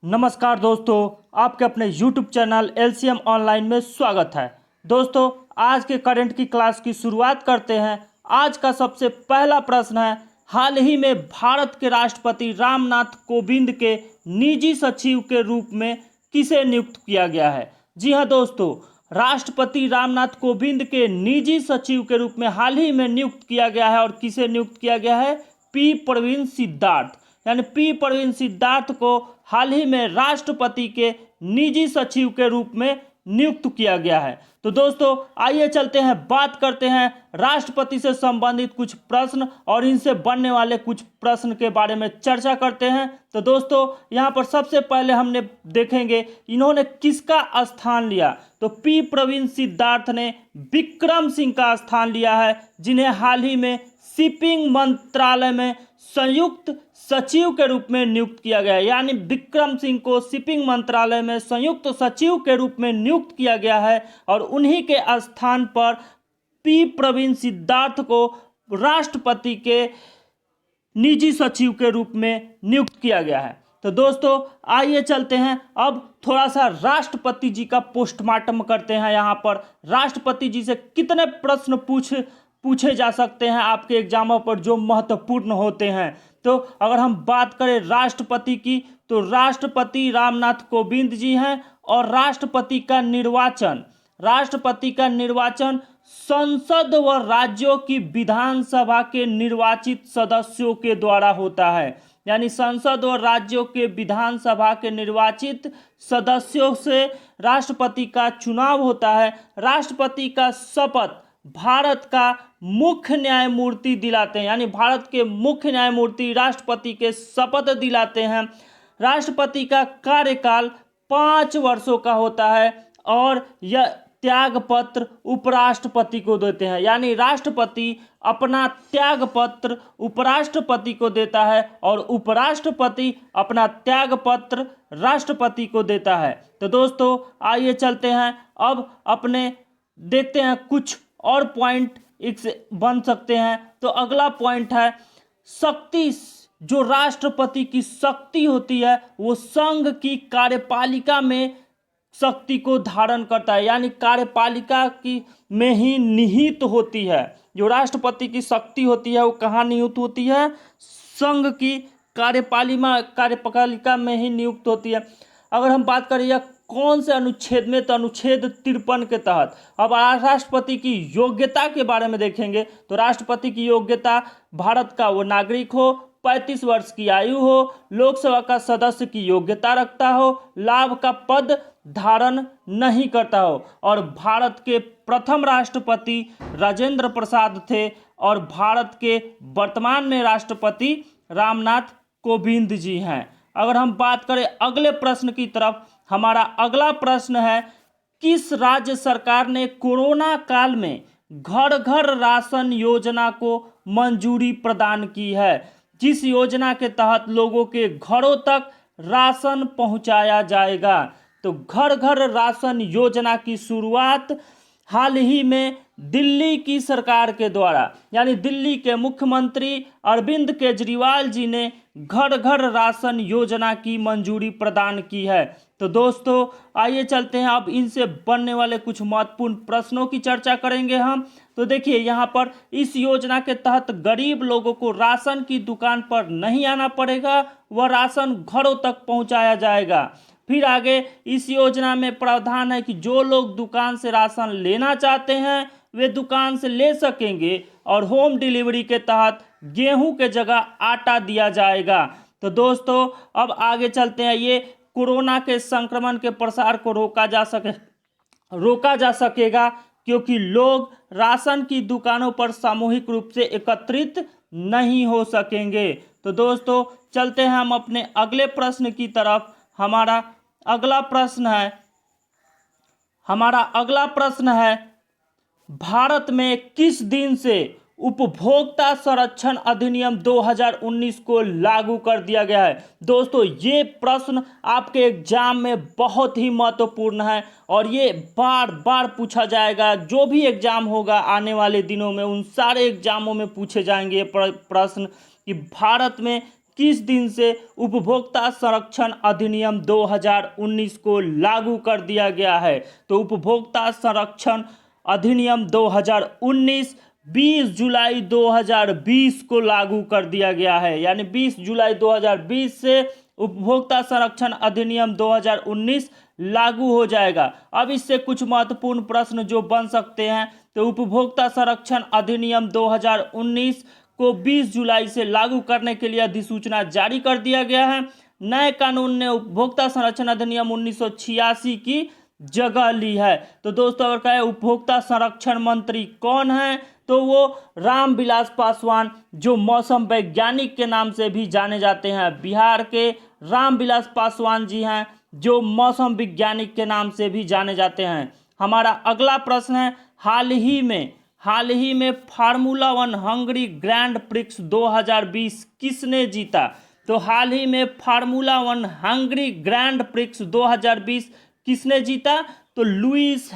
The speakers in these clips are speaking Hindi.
नमस्कार दोस्तों, आपके अपने YouTube चैनल LCM ऑनलाइन में स्वागत है। दोस्तों, आज के करंट की क्लास की शुरुआत करते हैं। आज का सबसे पहला प्रश्न है, हाल ही में भारत के राष्ट्रपति रामनाथ कोविंद के निजी सचिव के रूप में किसे नियुक्त किया गया है? जी हाँ दोस्तों, राष्ट्रपति रामनाथ कोविंद के निजी सचिव के रूप में हाल ही में नियुक्त किया गया है। और किसे नियुक्त किया गया है? पी प्रवीण सिद्धार्थ, यानी पी प्रवीण सिद्धार्थ को हाल ही में राष्ट्रपति के निजी सचिव के रूप में नियुक्त किया गया है। तो दोस्तों, आइए चलते हैं, बात करते हैं राष्ट्रपति से संबंधित कुछ प्रश्न और इनसे बनने वाले कुछ प्रश्न के बारे में चर्चा करते हैं। तो दोस्तों, यहाँ पर सबसे पहले हमने देखेंगे इन्होंने किसका स्थान लिया। तो पी प्रवीण सिद्धार्थ ने विक्रम सिंह का स्थान लिया है, जिन्हें हाल ही में शिपिंग मंत्रालय में संयुक्त सचिव के रूप में नियुक्त किया गया है। यानी विक्रम सिंह को शिपिंग मंत्रालय में संयुक्त सचिव के रूप में नियुक्त किया गया है और उन्हीं के स्थान पर पी प्रवीण सिद्धार्थ को राष्ट्रपति के निजी सचिव के रूप में नियुक्त किया गया है। तो दोस्तों, आइए चलते हैं, अब थोड़ा सा राष्ट्रपति जी का पोस्टमार्टम करते हैं। यहाँ पर राष्ट्रपति जी से कितने प्रश्न पूछे जा सकते हैं आपके एग्जामों पर जो महत्वपूर्ण होते हैं। तो अगर हम बात करें राष्ट्रपति की, तो राष्ट्रपति रामनाथ कोविंद जी हैं और राष्ट्रपति का निर्वाचन संसद व राज्यों की विधानसभा के निर्वाचित सदस्यों के द्वारा होता है। यानी संसद और राज्यों के विधानसभा के निर्वाचित सदस्यों से राष्ट्रपति का चुनाव होता है। राष्ट्रपति का शपथ भारत का मुख्य न्यायमूर्ति दिलाते हैं, यानी भारत के मुख्य न्यायमूर्ति राष्ट्रपति के शपथ दिलाते हैं। राष्ट्रपति का कार्यकाल 5 वर्षों का होता है और यह त्यागपत्र उपराष्ट्रपति को देते हैं। यानी राष्ट्रपति अपना त्यागपत्र उपराष्ट्रपति को देता है और उपराष्ट्रपति अपना त्यागपत्र राष्ट्रपति को देता है। तो दोस्तों, आइए चलते हैं, अब अपने देखते हैं कुछ और पॉइंट इससे बन सकते हैं। तो अगला पॉइंट है शक्ति। जो राष्ट्रपति की शक्ति होती है वो संघ की कार्यपालिका में शक्ति को धारण करता है, यानी कार्यपालिका की में ही निहित होती है। जो राष्ट्रपति की शक्ति होती है वो कहाँ निहित होती है? संघ की कार्यपालिका में ही नियुक्त होती है। अगर हम बात करें यह कौन से अनुच्छेद में, तो अनुच्छेद 53 के तहत। अब राष्ट्रपति की योग्यता के बारे में देखेंगे तो राष्ट्रपति की योग्यता भारत का वो नागरिक हो, 35 वर्ष की आयु हो, लोकसभा का सदस्य की योग्यता रखता हो, लाभ का पद धारण नहीं करता हो और भारत के प्रथम राष्ट्रपति राजेंद्र प्रसाद थे और भारत के वर्तमान में राष्ट्रपति रामनाथ कोविंद जी हैं। अगर हम बात करें अगले प्रश्न की तरफ, हमारा अगला प्रश्न है, किस राज्य सरकार ने कोरोना काल में घर घर राशन योजना को मंजूरी प्रदान की है? जिस योजना के तहत लोगों के घरों तक राशन पहुंचाया जाएगा। तो घर घर राशन योजना की शुरुआत हाल ही में दिल्ली की सरकार के द्वारा, यानी दिल्ली के मुख्यमंत्री अरविंद केजरीवाल जी ने घर घर राशन योजना की मंजूरी प्रदान की है। तो दोस्तों, आइए चलते हैं, अब इनसे बनने वाले कुछ महत्वपूर्ण प्रश्नों की चर्चा करेंगे हम। तो देखिए, यहाँ पर इस योजना के तहत गरीब लोगों को राशन की दुकान पर नहीं आना पड़ेगा, वह राशन घरों तक पहुँचाया जाएगा। फिर आगे इस योजना में प्रावधान है कि जो लोग दुकान से राशन लेना चाहते हैं वे दुकान से ले सकेंगे और होम डिलीवरी के तहत गेहूं के जगह आटा दिया जाएगा। तो दोस्तों, अब आगे चलते हैं, ये कोरोना के संक्रमण के प्रसार को रोका जा सकेगा क्योंकि लोग राशन की दुकानों पर सामूहिक रूप से एकत्रित नहीं हो सकेंगे। तो दोस्तों, चलते हैं हम अपने अगले प्रश्न की तरफ। हमारा अगला प्रश्न है भारत में किस दिन से उपभोक्ता संरक्षण अधिनियम 2019 को लागू कर दिया गया है? दोस्तों, ये प्रश्न आपके एग्जाम में बहुत ही महत्वपूर्ण है और ये बार बार पूछा जाएगा। जो भी एग्जाम होगा आने वाले दिनों में उन सारे एग्जामों में पूछे जाएंगे ये प्रश्न कि भारत में किस दिन से उपभोक्ता संरक्षण अधिनियम 2019 को लागू कर दिया गया है? तो उपभोक्ता संरक्षण अधिनियम 2019 20 जुलाई 2020 को लागू कर दिया गया है। यानी 20 जुलाई 2020 से उपभोक्ता संरक्षण अधिनियम 2019 लागू हो जाएगा। अब इससे कुछ महत्वपूर्ण प्रश्न जो बन सकते हैं, तो उपभोक्ता संरक्षण अधिनियम 2019 को 20 जुलाई से लागू करने के लिए अधिसूचना जारी कर दिया गया है। नए कानून ने उपभोक्ता संरक्षण अधिनियम 1986 की जगह ली है। तो दोस्तों अगर कहें उपभोक्ता संरक्षण मंत्री कौन है, तो वो रामविलास पासवान, जो मौसम वैज्ञानिक के नाम से भी जाने जाते हैं। बिहार के रामविलास पासवान जी हैं, जो मौसम वैज्ञानिक के नाम से भी जाने जाते हैं। हमारा अगला प्रश्न है, हाल ही में फार्मूला 1 हंगरी ग्रैंड प्रिक्स 2020 किसने जीता? तो हाल ही में फार्मूला 1 हंगरी ग्रैंड प्रिक्स 2020 किसने जीता? तो लुइस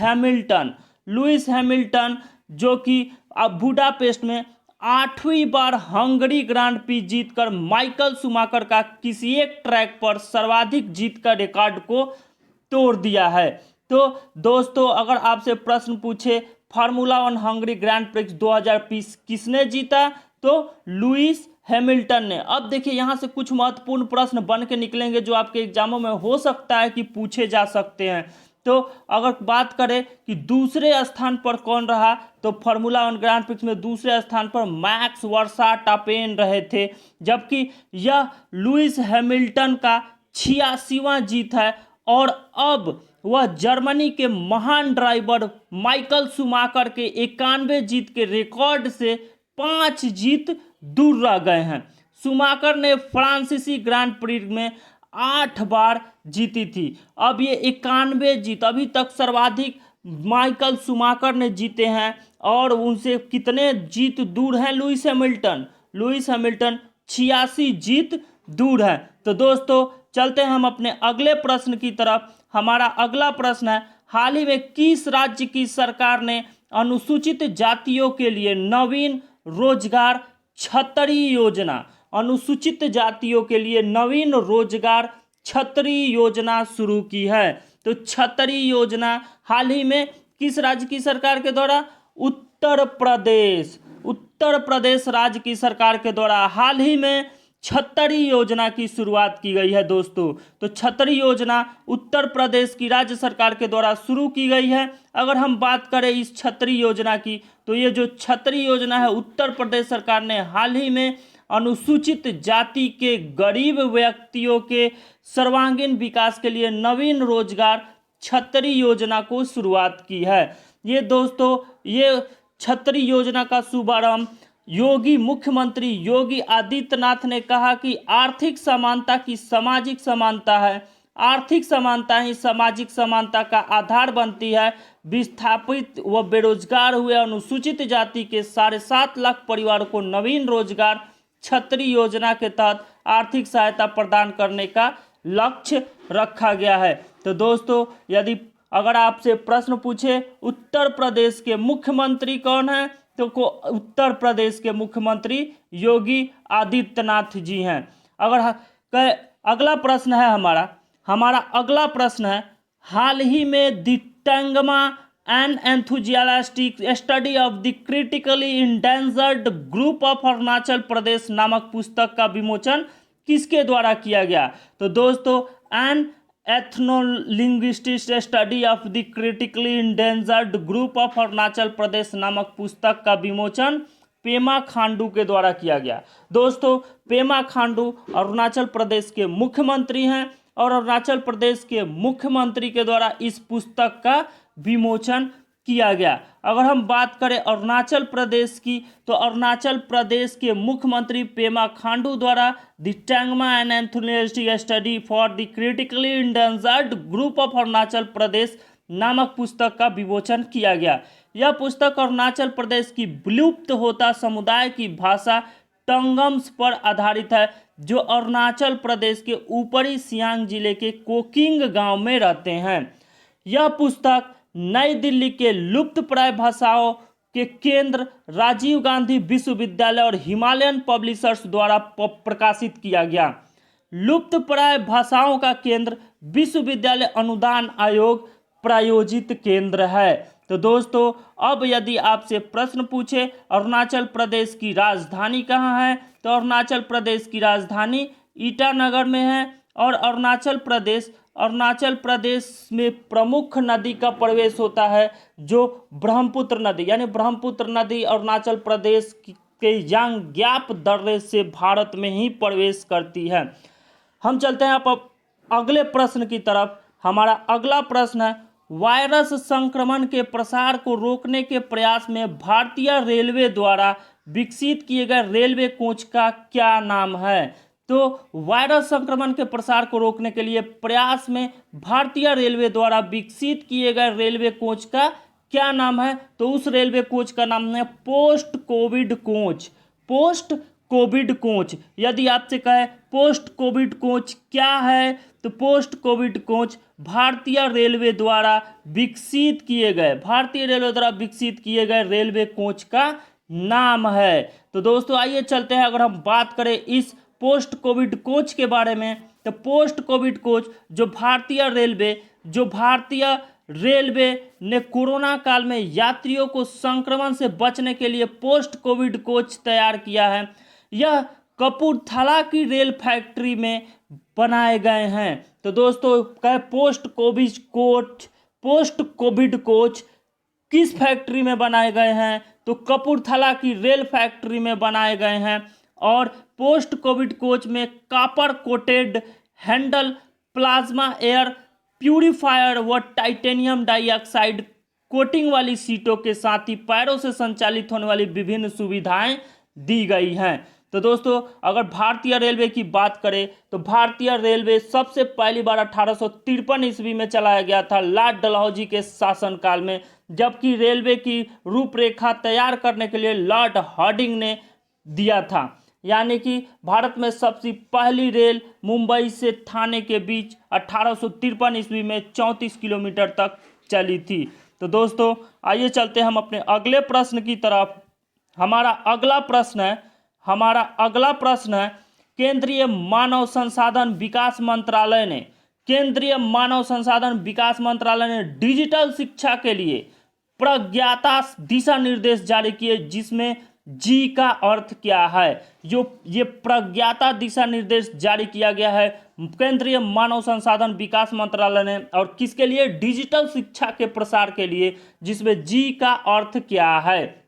हैमिल्टन, जो कि अब बुडापेस्ट में 8वीं बार हंगरी ग्रांड प्रिक्स जीतकर माइकल शूमाकर का किसी एक ट्रैक पर सर्वाधिक जीत का रिकॉर्ड को तोड़ दिया है। तो दोस्तों अगर आपसे प्रश्न पूछे फार्मूला 1 हंगरी ग्रैंड प्रिक्स 2020 किसने जीता, तो लुइस हैमिल्टन ने। अब देखिए यहाँ से कुछ महत्वपूर्ण प्रश्न बन के निकलेंगे जो आपके एग्जामों में हो सकता है कि पूछे जा सकते हैं। तो अगर बात करें कि दूसरे स्थान पर कौन रहा, तो फार्मूला 1 ग्रैंड प्रिक्स में दूसरे स्थान पर मैक्स वर्स्टापेन रहे थे, जबकि यह लुइस हैमिल्टन का 86वां जीत है। और अब वह जर्मनी के महान ड्राइवर माइकल शूमाकर के 91 जीत के रिकॉर्ड से 5 जीत दूर रह गए हैं। शूमाकर ने फ्रांसीसी ग्रांड प्रिक्स में 8 बार जीती थी। अब ये 91 जीत, अभी तक सर्वाधिक माइकल शूमाकर ने जीते हैं। और उनसे कितने जीत दूर हैं लुइस हैमिल्टन? 86 जीत दूर है। तो दोस्तों चलते हैं हम अपने अगले प्रश्न की तरफ। हमारा अगला प्रश्न है, हाल ही में किस राज्य की सरकार ने अनुसूचित जातियों के लिए नवीन रोजगार छतरी योजना, अनुसूचित जातियों के लिए नवीन रोजगार छतरी योजना शुरू की है? तो छतरी योजना हाल ही में किस राज्य की सरकार के द्वारा? उत्तर प्रदेश राज्य की सरकार के द्वारा हाल ही में छतरी योजना की शुरुआत की गई है दोस्तों। तो छतरी योजना उत्तर प्रदेश की राज्य सरकार के द्वारा शुरू की गई है। अगर हम बात करें इस छतरी योजना की, तो ये जो छतरी योजना है उत्तर प्रदेश सरकार ने हाल ही में अनुसूचित जाति के गरीब व्यक्तियों के सर्वांगीण विकास के लिए नवीन रोजगार छतरी योजना को शुरुआत की है। ये दोस्तों ये छतरी योजना का शुभारंभ मुख्यमंत्री योगी आदित्यनाथ ने कहा कि आर्थिक समानता की सामाजिक समानता है, आर्थिक समानता ही सामाजिक समानता का आधार बनती है। विस्थापित व बेरोजगार हुए अनुसूचित जाति के 7.5 लाख परिवारों को नवीन रोजगार छतरी योजना के तहत आर्थिक सहायता प्रदान करने का लक्ष्य रखा गया है। तो दोस्तों यदि अगर आपसे प्रश्न पूछे उत्तर प्रदेश के मुख्यमंत्री कौन है, तो उत्तर प्रदेश के मुख्यमंत्री योगी आदित्यनाथ जी हैं। अगला प्रश्न है हमारा अगला प्रश्न है, हाल ही में the Tangsa an enthusiastic study of the critically endangered group of Arunachal Pradesh नामक पुस्तक का विमोचन किसके द्वारा किया गया? तो दोस्तों an ethnolinguistic study of the critically endangered group of Arunachal Pradesh नामक पुस्तक का विमोचन पेमा खांडू के द्वारा किया गया। दोस्तों पेमा खांडू अरुणाचल प्रदेश के मुख्यमंत्री हैं और अरुणाचल प्रदेश के मुख्यमंत्री के द्वारा इस पुस्तक का विमोचन किया गया। अगर हम बात करें अरुणाचल प्रदेश की, तो अरुणाचल प्रदेश के मुख्यमंत्री पेमा खांडू द्वारा the Tangsa and enthusiastic study for the critically endangered group of Arunachal Pradesh नामक पुस्तक का विमोचन किया गया। यह पुस्तक अरुणाचल प्रदेश की विलुप्त होता समुदाय की भाषा टंगम्स पर आधारित है, जो अरुणाचल प्रदेश के ऊपरी सियांग जिले के कोकिंग गांव में रहते हैं। यह पुस्तक नई दिल्ली के लुप्तप्राय भाषाओं के केंद्र राजीव गांधी विश्वविद्यालय और हिमालयन पब्लिशर्स द्वारा प्रकाशित किया गया। लुप्तप्राय भाषाओं का केंद्र विश्वविद्यालय अनुदान आयोग प्रायोजित केंद्र है। तो दोस्तों अब यदि आपसे प्रश्न पूछे अरुणाचल प्रदेश की राजधानी कहाँ है, तो अरुणाचल प्रदेश की राजधानी ईटानगर में है। और अरुणाचल प्रदेश में प्रमुख नदी का प्रवेश होता है जो ब्रह्मपुत्र नदी, यानी ब्रह्मपुत्र नदी अरुणाचल प्रदेश के यांग्याप दर्रे से भारत में ही प्रवेश करती है। हम चलते हैं अब अगले प्रश्न की तरफ। हमारा अगला प्रश्न है, वायरस संक्रमण के प्रसार को रोकने के प्रयास में भारतीय रेलवे द्वारा विकसित किए गए रेलवे कोच का क्या नाम है। तो वायरस संक्रमण के प्रसार को रोकने के लिए प्रयास में भारतीय रेलवे द्वारा विकसित किए गए रेलवे कोच का क्या नाम है। तो उस रेलवे कोच का नाम है post Covid coach. Post Covid coach. यदि आपसे कहे पोस्ट कोविड कोच क्या है, तो पोस्ट कोविड कोच भारतीय रेलवे द्वारा विकसित किए गए रेलवे कोच का नाम है। तो दोस्तों आइए चलते हैं, अगर हम बात करें इस पोस्ट कोविड कोच के बारे में, तो पोस्ट कोविड कोच जो भारतीय रेलवे ने कोरोना काल में यात्रियों को संक्रमण से बचने के लिए पोस्ट कोविड कोच तैयार किया है, यह कपूरथला की रेल फैक्ट्री में बनाए गए हैं। तो दोस्तों कहे पोस्ट कोविड कोच किस फैक्ट्री में बनाए गए हैं, तो कपूरथला की रेल फैक्ट्री में बनाए गए हैं। और पोस्ट कोविड कोच में copper coated handle, plasma air purifier व टाइटेनियम डाइऑक्साइड कोटिंग वाली सीटों के साथ ही पैरों से संचालित होने वाली विभिन्न सुविधाएं दी गई हैं। तो दोस्तों अगर भारतीय रेलवे की बात करें, तो भारतीय रेलवे सबसे पहली बार 1853 ईस्वी में चलाया गया था लॉर्ड डलहौजी के शासनकाल में, जबकि रेलवे की रूपरेखा तैयार करने के लिए लॉर्ड हार्डिंग ने दिया था। यानी कि भारत में सबसे पहली रेल मुंबई से थाने के बीच 1853 ईस्वी में 34 किलोमीटर तक चली थी। तो दोस्तों आइए चलते हैं हम अपने अगले प्रश्न की तरफ। हमारा अगला प्रश्न है, केंद्रीय मानव संसाधन विकास मंत्रालय ने डिजिटल शिक्षा के लिए प्रज्ञाता दिशा निर्देश जारी किए, जिसमें जी का अर्थ क्या है। जो ये प्रज्ञाता दिशा निर्देश जारी किया गया है केंद्रीय मानव संसाधन विकास मंत्रालय ने, और किसके लिए, डिजिटल शिक्षा के प्रसार के लिए, जिसमें जी का अर्थ क्या है।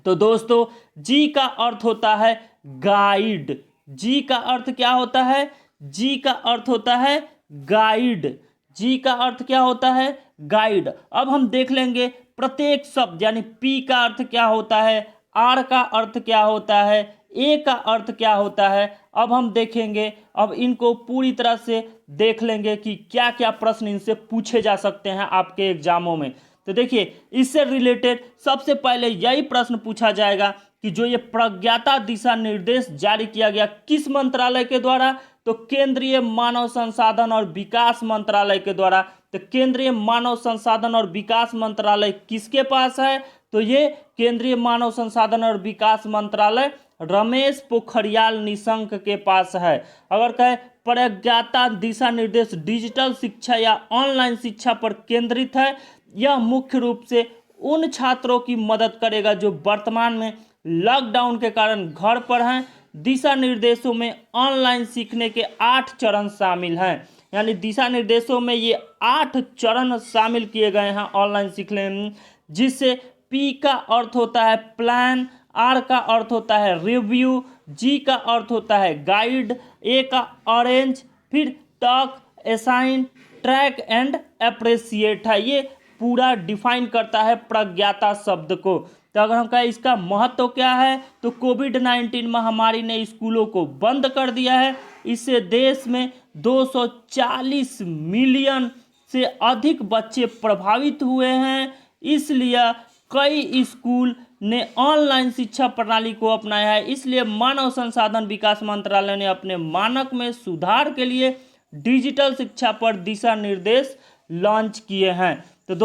तो दोस्तों जी का अर्थ होता है गाइड। जी का अर्थ क्या होता है, जी का अर्थ होता है गाइड। जी का अर्थ क्या होता है, गाइड। अब हम देख लेंगे प्रत्येक शब्द, यानी पी का अर्थ क्या होता है, आर का अर्थ क्या होता है, ए का अर्थ क्या होता है। अब हम देखेंगे, अब इनको पूरी तरह से देख लेंगे कि क्या क्या प्रश्न इनसे पूछे जा सकते हैं आपके एग्जामों में। तो देखिए इससे रिलेटेड सबसे पहले यही प्रश्न पूछा जाएगा कि जो ये प्रज्ञाता दिशा निर्देश जारी किया गया किस मंत्रालय के द्वारा, तो केंद्रीय मानव संसाधन और विकास मंत्रालय के द्वारा। तो केंद्रीय मानव संसाधन और विकास मंत्रालय किसके पास है, तो ये केंद्रीय मानव संसाधन और विकास मंत्रालय रमेश पोखरियाल निशंक के पास है। अगर कहे प्रज्ञाता दिशा निर्देश डिजिटल शिक्षा या ऑनलाइन शिक्षा पर केंद्रित है, यह मुख्य रूप से उन छात्रों की मदद करेगा जो वर्तमान में लॉकडाउन के कारण घर पर हैं। दिशा निर्देशों में ऑनलाइन सीखने के 8 चरण शामिल हैं, यानी दिशा निर्देशों में ये 8 चरण शामिल किए गए हैं ऑनलाइन सीखने में, जिससे पी का अर्थ होता है प्लान, आर का अर्थ होता है रिव्यू, जी का अर्थ होता है गाइड, ए का ऑरेंज, फिर talk, assign, track and appreciate है। ये पूरा डिफाइन करता है प्रज्ञाता शब्द को। तो अगर हम कहें इसका महत्व क्या है, तो कोविड-19 महामारी ने स्कूलों को बंद कर दिया है। इससे देश में 240 मिलियन से अधिक बच्चे प्रभावित हुए हैं। इसलिए कई स्कूल ने ऑनलाइन शिक्षा प्रणाली को अपनाया है। इसलिए मानव संसाधन विकास मंत्रालय ने अपने मानक में सुधार के लिए डिजिटल शिक्षा पर दिशा निर्देश लॉन्च किए हैं। तो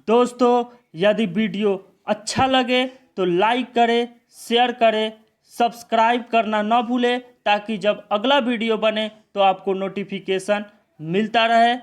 दोस्तों यदि वीडियो अच्छा लगे तो लाइक करें, शेयर करें, सब्सक्राइब करना ना भूलें, ताकि जब अगला वीडियो बने तो आपको नोटिफिकेशन मिलता रहे।